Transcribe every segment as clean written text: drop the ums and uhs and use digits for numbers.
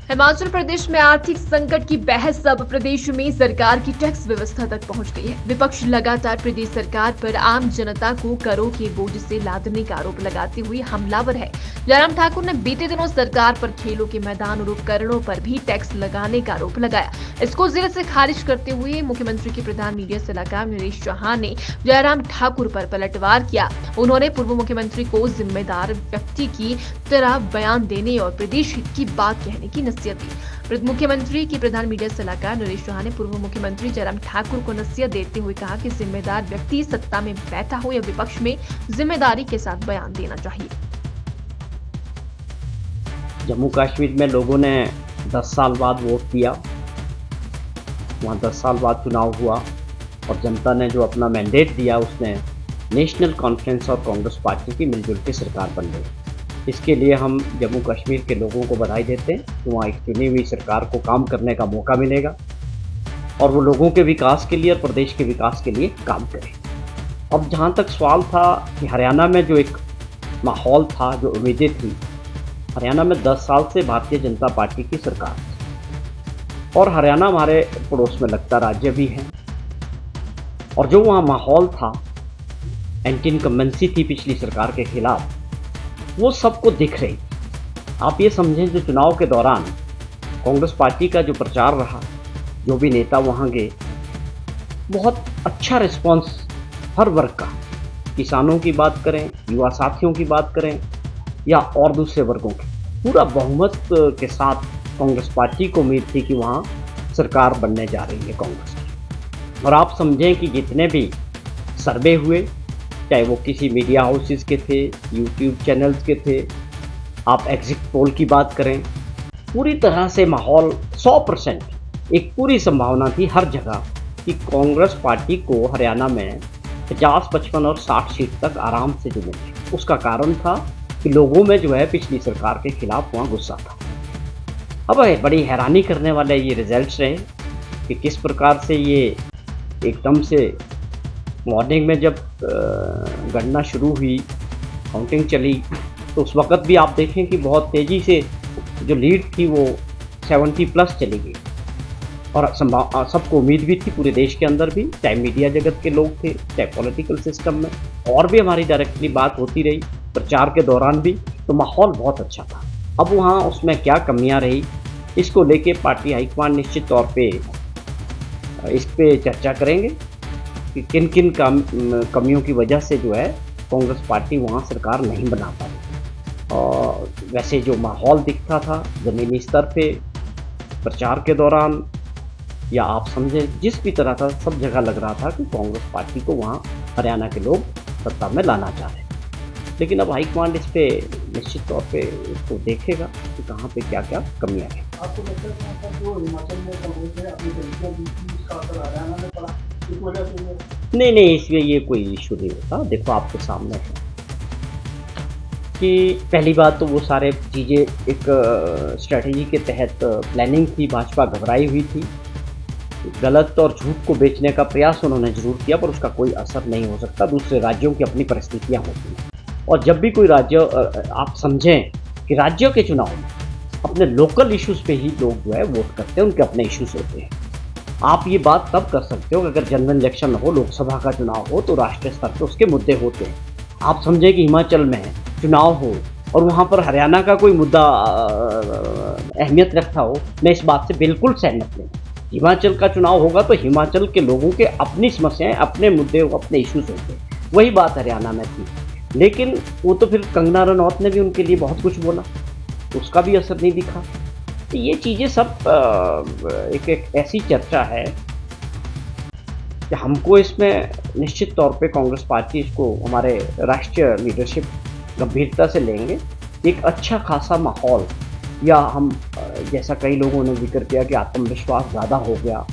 हिमाचल प्रदेश में आर्थिक संकट की बहस अब प्रदेश में सरकार की टैक्स व्यवस्था तक पहुंच गई है। विपक्ष लगातार प्रदेश सरकार पर आम जनता को करों के बोझ से लादने का आरोप लगाते हुए हमलावर है। जयराम ठाकुर ने बीते दिनों सरकार पर खेलों के मैदान और उपकरणों पर भी टैक्स लगाने का आरोप लगाया। इसको जिले से खारिज करते हुए मुख्यमंत्री के प्रधान मीडिया सलाहकार नरेश चौहान ने जयराम ठाकुर पर पलटवार किया। उन्होंने पूर्व मुख्यमंत्री को जिम्मेदार व्यक्ति की तरह बयान देने और प्रदेश हित की बात कहने की नसीहत दी। मुख्यमंत्री के प्रधान मीडिया सलाहकार नरेश चौहान ने पूर्व मुख्यमंत्री जयराम ठाकुर को नसीहत देते हुए कहा कि जिम्मेदार व्यक्ति सत्ता में बैठा हो या विपक्ष में जिम्मेदारी के साथ बयान देना चाहिए। जम्मू कश्मीर में लोगों ने 10 साल बाद वोट दिया, वहाँ 10 साल बाद चुनाव हुआ और जनता ने जो अपना मैंडेट दिया उसने नेशनल कॉन्फ्रेंस और कांग्रेस पार्टी की मिलजुल के सरकार बन गई। इसके लिए हम जम्मू कश्मीर के लोगों को बधाई देते हैं कि वहाँ एक चुनी हुई सरकार को काम करने का मौका मिलेगा और वो लोगों के विकास के लिए और प्रदेश के विकास के लिए काम करें। अब जहाँ तक सवाल था कि हरियाणा में जो एक माहौल था, जो उम्मीदें थी, हरियाणा में 10 साल से भारतीय जनता पार्टी की सरकार थी और हरियाणा हमारे पड़ोस में लगता राज्य भी है और जो वहाँ माहौल था, एंटी इनकम्बेंसी थी पिछली सरकार के खिलाफ, वो सबको दिख रही। आप ये समझें जो चुनाव के दौरान कांग्रेस पार्टी का जो प्रचार रहा, जो भी नेता वहाँ गए, बहुत अच्छा रिस्पांस हर वर्ग का, किसानों की बात करें, युवा साथियों की बात करें या और दूसरे वर्गों की, पूरा बहुमत के साथ कांग्रेस पार्टी को उम्मीद थी कि वहाँ सरकार बनने जा रही है कांग्रेस की। और आप समझें कि जितने भी सर्वे हुए, चाहे वो किसी मीडिया हाउसेस के थे, यूट्यूब चैनल्स के थे, आप एग्जिट पोल की बात करें, पूरी तरह से माहौल 100%, एक पूरी संभावना थी हर जगह कि कांग्रेस पार्टी को हरियाणा में 50, 55 और 60 सीट तक आराम से जो मिले। उसका कारण था कि लोगों में जो है पिछली सरकार के खिलाफ वहाँ गुस्सा था। अब बड़ी हैरानी करने वाले ये रिजल्ट्स रहे कि किस प्रकार से ये एकदम से मॉर्निंग में जब गणना शुरू हुई, काउंटिंग चली, तो उस वक़्त भी आप देखें कि बहुत तेज़ी से जो लीड थी वो 70+ चली गई और सबको उम्मीद भी थी, पूरे देश के अंदर भी, चाहे मीडिया जगत के लोग थे, चाहे पॉलिटिकल सिस्टम में, और भी हमारी डायरेक्टली बात होती रही प्रचार के दौरान भी, तो माहौल बहुत अच्छा था। अब वहाँ उसमें क्या कमियां रही, इसको लेके पार्टी हाईकमान निश्चित तौर पे इस पे चर्चा करेंगे कि किन किन कमियों की वजह से जो है कांग्रेस पार्टी वहाँ सरकार नहीं बना पाई। और वैसे जो माहौल दिखता था ज़मीनी स्तर पे प्रचार के दौरान, या आप समझें जिस भी तरह था, सब जगह लग रहा था कि कांग्रेस पार्टी को वहाँ हरियाणा के लोग सत्ता में लाना चाह रहे हैं। लेकिन अब हाईकमांड इस पे निश्चित तौर पे इसको देखेगा कि कहाँ पे क्या क्या कमियाँ हैं। आपको लगता है जो हिमाचल में कांग्रेस है अपनी गलतियां की थी, उसका असर हरियाणा में पड़ा, इस वजह से नहीं, इसमें ये कोई इशू नहीं होता। देखो आपके सामने है कि पहली बात तो वो सारे चीज़ें एक स्ट्रेटजी के तहत प्लानिंग थी, भाजपा घबराई हुई थी, गलत और झूठ को बेचने का प्रयास उन्होंने जरूर किया, पर उसका कोई असर नहीं हो सकता। दूसरे राज्यों की अपनी परिस्थितियाँ होती हैं और जब भी कोई राज्य, आप समझें कि राज्यों के चुनाव में अपने लोकल इश्यूज़ पे ही लोग जो है वोट करते हैं, उनके अपने इश्यूज़ होते हैं। आप ये बात तब कर सकते हो अगर जनरल इलेक्शन हो, लोकसभा का चुनाव हो, तो राष्ट्रीय स्तर पर उसके मुद्दे होते हैं। आप समझें कि हिमाचल में चुनाव हो और वहाँ पर हरियाणा का कोई मुद्दा अहमियत रखता हो, मैं इस बात से बिल्कुल सहमत नहीं। हिमाचल का चुनाव होगा तो हिमाचल के लोगों के अपनी समस्याएं, अपने मुद्दे, अपने इश्यूज़ होते हैं। वही बात हरियाणा में थी, लेकिन वो तो फिर कंगना रनौत ने भी उनके लिए बहुत कुछ बोला, उसका भी असर नहीं दिखा। तो ये चीज़ें सब एक ऐसी चर्चा है कि हमको इसमें निश्चित तौर पे कांग्रेस पार्टी, इसको हमारे राष्ट्रीय लीडरशिप गंभीरता से लेंगे। एक अच्छा खासा माहौल, या हम जैसा कई लोगों ने जिक्र किया कि आत्मविश्वास ज़्यादा हो गया,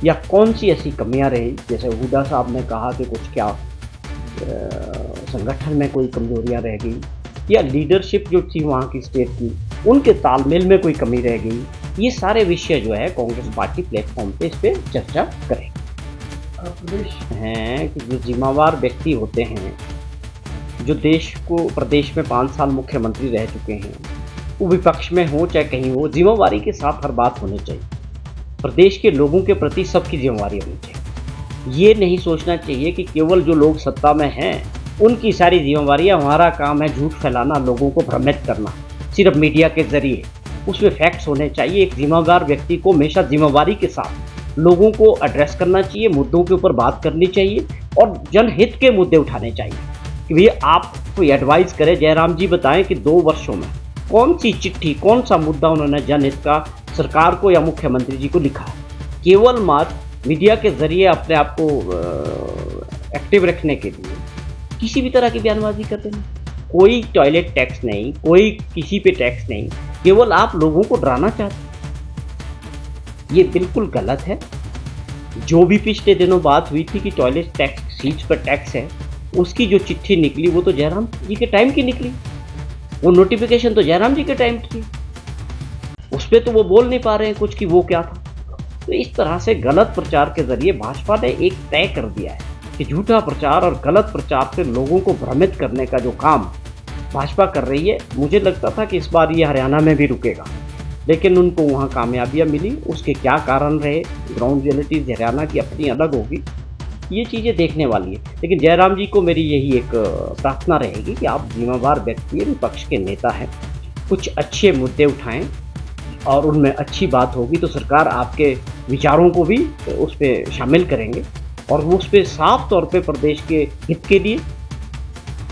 या कौन सी ऐसी कमियां रही, जैसे हुड्डा साहब ने कहा कि कुछ क्या संगठन में कोई कमजोरियां रह गई, या लीडरशिप जो थी वहाँ की स्टेट की, उनके तालमेल में कोई कमी रह गई। ये सारे विषय जो है कांग्रेस पार्टी प्लेटफॉर्म पे इस पे चर्चा करेगी। प्रदेश हैं कि जो जिम्मेवार व्यक्ति होते हैं, जो देश को, प्रदेश में 5 साल मुख्यमंत्री रह चुके हैं, वो विपक्ष में हो चाहे कहीं हो, जिम्मेवारी के साथ हर बात होनी चाहिए। प्रदेश के लोगों के प्रति सबकी जिम्मेवारी होनी चाहिए। ये नहीं सोचना चाहिए कि केवल जो लोग सत्ता में हैं उनकी सारी जिम्मेवारियां, हमारा काम है झूठ फैलाना, लोगों को भ्रमित करना सिर्फ मीडिया के जरिए। उसमें फैक्ट्स होने चाहिए। एक जिम्मेदार व्यक्ति को हमेशा जिम्मेवारी के साथ लोगों को एड्रेस करना चाहिए, मुद्दों के ऊपर बात करनी चाहिए और जनहित के मुद्दे उठाने चाहिए। कि भैया आप कोई एडवाइस करें, जयराम जी बताएं कि 2 वर्षों में कौन सी चिट्ठी, कौन सा मुद्दा उन्होंने जनहित का सरकार को या मुख्यमंत्री जी को लिखा है। केवल मात्र मीडिया के जरिए अपने आप को एक्टिव रखने के लिए किसी भी तरह की बयानबाजी करते हैं। कोई टॉयलेट टैक्स नहीं, कोई किसी पे टैक्स नहीं, केवल आप लोगों को डराना चाहते हैं। ये बिल्कुल गलत है। जो भी पिछले दिनों बात हुई थी कि टॉयलेट टैक्स, सीट्स पर टैक्स है, उसकी जो चिट्ठी निकली वो तो जयराम जी के टाइम की निकली। वो नोटिफिकेशन तो जयराम जी के टाइम की, उस पर तो वो बोल नहीं पा रहे हैं कुछ कि वो क्या था। तो इस तरह से गलत प्रचार के जरिए भाजपा ने एक तय कर दिया है कि झूठा प्रचार और गलत प्रचार से लोगों को भ्रमित करने का जो काम भाजपा कर रही है, मुझे लगता था कि इस बार ये हरियाणा में भी रुकेगा, लेकिन उनको वहाँ कामयाबियाँ मिली। उसके क्या कारण रहे, ग्राउंड रियलिटीज हरियाणा की अपनी अलग होगी, ये चीज़ें देखने वाली है। लेकिन जयराम जी को मेरी यही एक प्रार्थना रहेगी कि आप जिम्मेदार व्यक्ति हैं, विपक्ष के नेता हैं, कुछ अच्छे मुद्दे उठाएं और उनमें अच्छी बात होगी तो सरकार आपके विचारों को भी उस पर शामिल करेंगे और वो उस पर साफ तौर पे प्रदेश के हित के लिए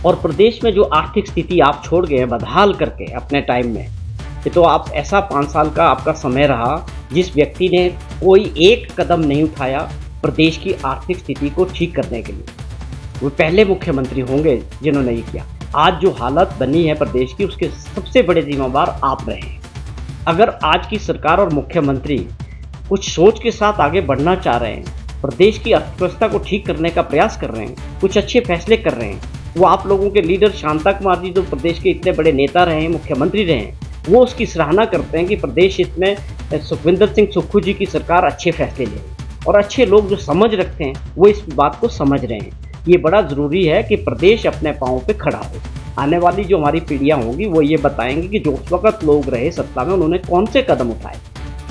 और प्रदेश में जो आर्थिक स्थिति आप छोड़ गए हैं बदहाल करके अपने टाइम में, तो आप ऐसा 5 साल का आपका समय रहा जिस व्यक्ति ने कोई एक कदम नहीं उठाया प्रदेश की आर्थिक स्थिति को ठीक करने के लिए। वो पहले मुख्यमंत्री होंगे जिन्होंने ये किया। आज जो हालत बनी है प्रदेश की, उसके सबसे बड़े जिम्मेदार आप रहे हैं। अगर आज की सरकार और मुख्यमंत्री कुछ सोच के साथ आगे बढ़ना चाह रहे हैं, प्रदेश की अर्थव्यवस्था को ठीक करने का प्रयास कर रहे हैं, कुछ अच्छे फैसले कर रहे हैं, वो आप लोगों के लीडर शांता कुमार जी जो प्रदेश के इतने बड़े नेता रहे हैं, मुख्यमंत्री रहे हैं, वो उसकी सराहना करते हैं कि प्रदेश हित में सुखविंदर सिंह सुक्खू जी की सरकार अच्छे फैसले ले रही है और अच्छे लोग जो समझ रखते हैं वो इस बात को समझ रहे हैं। ये बड़ा ज़रूरी है कि प्रदेश अपने पाँव पे खड़ा हो। आने वाली जो हमारी पीढ़ियाँ होंगी वो ये बताएंगी कि जो उस वक्त लोग रहे सत्ता में उन्होंने कौन से कदम उठाए।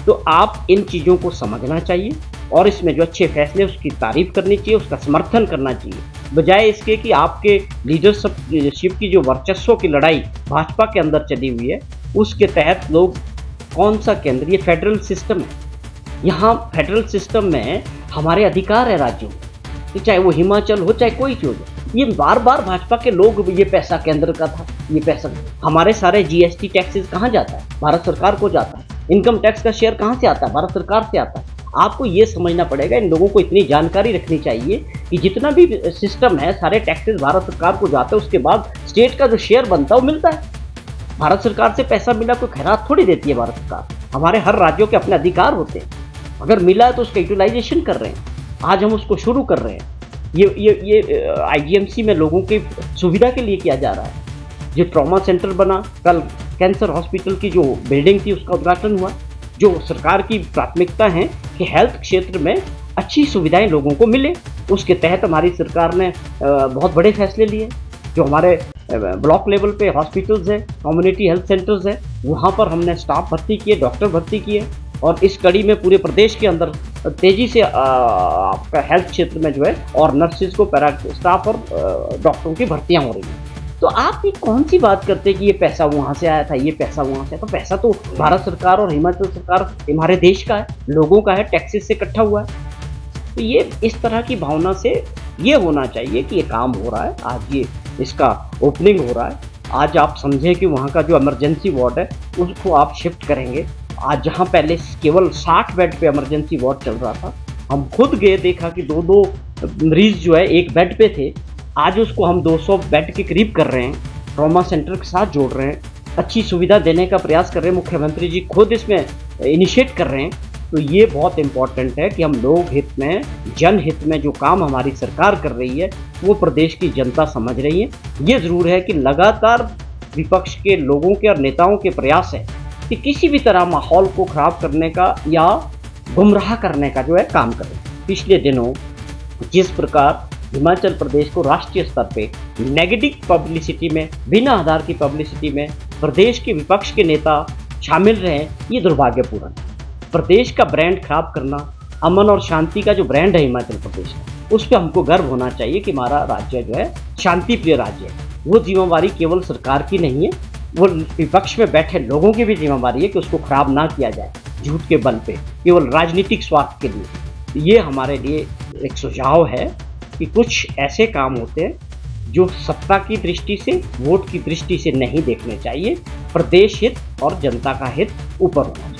तो आप इन चीज़ों को समझना चाहिए और इसमें जो अच्छे फैसले उसकी तारीफ करनी चाहिए, उसका समर्थन करना चाहिए, बजाय इसके कि आपके लीडरशिप की जो वर्चस्व की लड़ाई भाजपा के अंदर चली हुई है उसके तहत लोग कौन सा केंद्र, ये फेडरल सिस्टम है, यहाँ फेडरल सिस्टम में हमारे अधिकार है राज्यों में, चाहे वो हिमाचल हो चाहे कोई चीज़ हो। ये बार बार भाजपा के लोग ये पैसा केंद्र का था, ये पैसा हमारे सारे जीएसटी टैक्सेस कहाँ जाता है, भारत सरकार को जाता है। इनकम टैक्स का शेयर कहाँ से आता है, भारत सरकार से आता है। आपको ये समझना पड़ेगा, इन लोगों को इतनी जानकारी रखनी चाहिए कि जितना भी सिस्टम है सारे टैक्सेस भारत सरकार को जाते हैं, उसके बाद स्टेट का जो शेयर बनता है वो मिलता है। भारत सरकार से पैसा मिला कोई खैरात थोड़ी देती है भारत सरकार। हमारे हर राज्यों के अपने अधिकार होते हैं, अगर मिला है तो उसका यूटिलाइजेशन कर रहे हैं। आज हम उसको शुरू कर रहे हैं। ये आईजीएमसी में लोगों की सुविधा के लिए किया जा रहा है। जो ट्रॉमा सेंटर बना, कल कैंसर हॉस्पिटल की जो बिल्डिंग थी उसका उद्घाटन हुआ। जो सरकार की प्राथमिकता है कि हेल्थ क्षेत्र में अच्छी सुविधाएं लोगों को मिले, उसके तहत हमारी सरकार ने बहुत बड़े फैसले लिए। जो हमारे ब्लॉक लेवल पे हॉस्पिटल्स है, कम्युनिटी हेल्थ सेंटर्स है, वहाँ पर हमने स्टाफ भर्ती किए, डॉक्टर भर्ती किए और इस कड़ी में पूरे प्रदेश के अंदर तेज़ी से आपका हेल्थ क्षेत्र में जो है और नर्सिस को, पैरा स्टाफ और डॉक्टरों की भर्तियाँ हो रही हैं। तो आप ये कौन सी बात करते हैं कि ये पैसा वहाँ से आया था, ये पैसा वहाँ से आया? तो पैसा तो भारत सरकार और हिमाचल सरकार हमारे देश का है, लोगों का है, टैक्सेस से इकट्ठा हुआ है। तो ये इस तरह की भावना से ये होना चाहिए कि ये काम हो रहा है, आज ये इसका ओपनिंग हो रहा है। आज आप समझें कि वहाँ का जो इमरजेंसी वार्ड है उसको आप शिफ्ट करेंगे। आज जहाँ पहले केवल 60 बेड पे इमरजेंसी वार्ड चल रहा था, हम खुद गए, देखा कि 2-2 मरीज जो है एक बेड पे थे, आज उसको हम 200 बेड के करीब कर रहे हैं, ट्रॉमा सेंटर के साथ जोड़ रहे हैं, अच्छी सुविधा देने का प्रयास कर रहे हैं। मुख्यमंत्री जी खुद इसमें इनिशिएट कर रहे हैं। तो ये बहुत इम्पॉर्टेंट है कि हम लोग हित में, जनहित में जो काम हमारी सरकार कर रही है वो प्रदेश की जनता समझ रही है। ये ज़रूर है कि लगातार विपक्ष के लोगों के और नेताओं के प्रयास है कि किसी भी तरह माहौल को ख़राब करने का या गुमराह करने का जो है काम करें। पिछले दिनों जिस प्रकार हिमाचल प्रदेश को राष्ट्रीय स्तर पे नेगेटिव पब्लिसिटी में, बिना आधार की पब्लिसिटी में प्रदेश के विपक्ष के नेता शामिल रहे, ये दुर्भाग्यपूर्ण है। प्रदेश का ब्रांड खराब करना, अमन और शांति का जो ब्रांड है हिमाचल प्रदेश का, उस पर हमको गर्व होना चाहिए कि हमारा राज्य जो है शांति प्रिय राज्य है। वो जिम्मेवारी केवल सरकार की नहीं है, वो विपक्ष में बैठे लोगों की भी जिम्मेवारी है कि उसको खराब ना किया जाए झूठ के बल पे, केवल राजनीतिक स्वार्थ के लिए। ये हमारे लिए एक सुझाव है कि कुछ ऐसे काम होते हैं जो सत्ता की दृष्टि से, वोट की दृष्टि से नहीं देखने चाहिए। प्रदेश हित और जनता का हित ऊपर होना चाहिए।